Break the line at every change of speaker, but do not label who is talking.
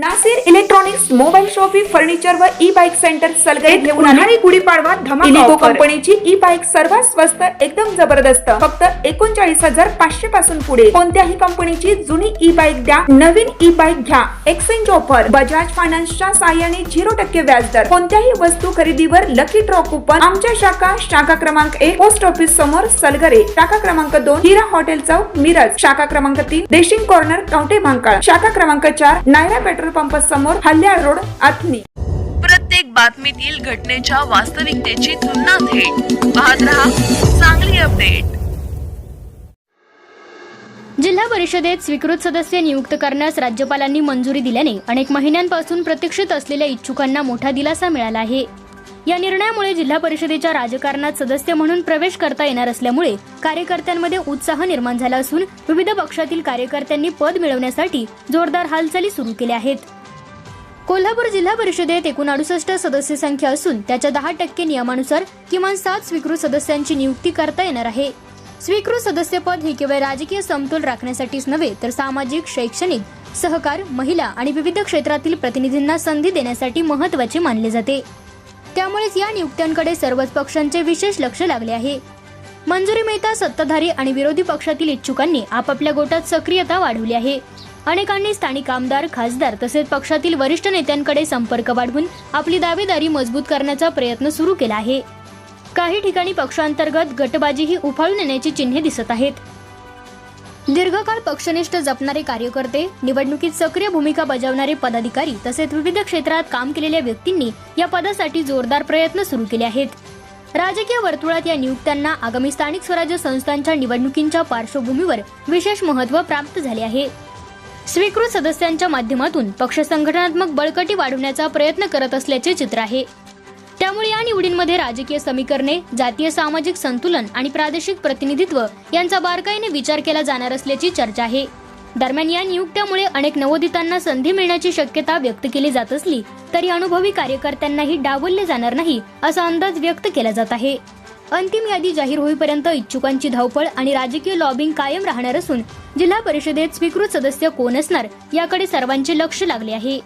Nasir electronics mobile shoppe furniture व e bike centre Salgare घेऊन उन्हाळी गुढीपाडवा धमाका इलिको कंपनीची ई बाईक सर्वात स्वस्त एकदम जबरदस्त फक्त 39,500 पासून पुढे कोणत्याही कंपनीची जुनी ई बाईक द्या नवीन ई बाईक घ्या एक्सचेंज ऑफर बजाज फायनान्सच्या साहाय्याने 0% व्याजदर कोणत्याही वस्तू खरेदीवर लकी ड्रॉ कुपन आमच्या शाखा क्रमांक 1 पोस्ट ऑफिस समोर सलगरे शाखा क्रमांक 2 हिरा हॉटेल चौक मिरज शाखा क्रमांक 3 देशिंग कॉर्नर कवठे महांकाळ शाखा क्रमांक 4 नायरा पेट्रोल पंप समोर हल्याळ रोड आथनी।
प्रत्येक बातमीतील घटनेच्या वास्तविकतेची तुलना थेट पाहत रहा चांगली अपडेट।
जिल्हा परिषदेत स्वीकृत सदस्य नियुक्त करण्यास राज्यपालांनी मंजुरी दिल्याने अनेक महिन्यांपासून प्रतीक्षित असलेल्या इच्छुकांना मोठा दिलासा मिळाला आहे। या निर्णयामुळे जिल्हा परिषदेच्या राजकारणात सदस्य म्हणून प्रवेश करता येणार असल्यामुळे कार्यकर्त्यांमध्ये उत्साह निर्माण झाला असून विविध पक्षातील कार्यकर्त्यांनी पद मिळवण्यासाठी जोरदार हालचाली सुरू केल्या आहेत। कोल्हापूर जिल्हा परिषदेत एकूण 68 सदस्य संख्या असून त्याच्या 10% नियमानुसार किमान 7 स्वीकृत सदस्यांची नियुक्ती करता येणार आहे। स्वीकृत सदस्यपद हे केवळ राजकीय समतोल राखण्यासाठीच नव्हे तर सामाजिक, शैक्षणिक, सहकार, महिला आणि विविध क्षेत्रातील प्रतिनिधींना संधी देण्यासाठी महत्त्वाचे मानले जाते। त्यामुळेच या नियुक्त्यांकडे सर्वच पक्षांचे विशेष लक्ष लागले आहे। मंजुरी मिळता सत्ताधारी आणि विरोधी पक्षातील इच्छुकांनी आपापल्या गोटात सक्रियता वाढवली आहे। अनेकांनी स्थानिक आमदार, खासदार तसेच पक्षातील वरिष्ठ नेत्यांकडे संपर्क वाढवून आपली दावेदारी मजबूत करण्याचा प्रयत्न सुरू केला आहे। काही ठिकाणी पक्षांतर्गत गटबाजीही उफाळून येण्याची चिन्हे दिसत आहेत। दीर्घकाळ पक्षनिष्ठ जपणारे कार्यकर्ते, निवडणुकीत सक्रिय भूमिका बजावणारे पदाधिकारी तसेच विविध क्षेत्रात काम केलेल्या व्यक्तींनी या पदासाठी जोरदार प्रयत्न सुरू केले आहेत। राजकीय वर्तुळात या नियुक्त्यांना आगामी स्थानिक स्वराज्य संस्थांच्या निवडणुकींच्या पार्श्वभूमीवर विशेष महत्त्व प्राप्त झाले आहे। स्वीकृत सदस्यांच्या माध्यमातून पक्ष संघटनात्मक बळकटी वाढवण्याचा प्रयत्न करत असल्याचे चित्र आहे। त्यामुळे या निवडींमध्ये राजकीय समीकरणे, जातीय सामाजिक संतुलन आणि प्रादेशिक प्रतिनिधित्व यांचा बारकाईने विचार केला जाणार असल्याची चर्चा आहे। दरम्यान या नियुक्त्यामुळे अनेक नवोदितांना संधी मिळण्याची शक्यता व्यक्त केली जात असली तरी अनुभवी कार्यकर्त्यांनाही डावलले जाणार नाही असा अंदाज व्यक्त केला जात आहे। अंतिम यादी जाहीर होईपर्यंत इच्छुकांची धावपळ आणि राजकीय लॉबिंग कायम राहणार असून जिल्हा परिषदेत स्वीकृत सदस्य कोण असणार याकडे सर्वांचे लक्ष लागले आहे।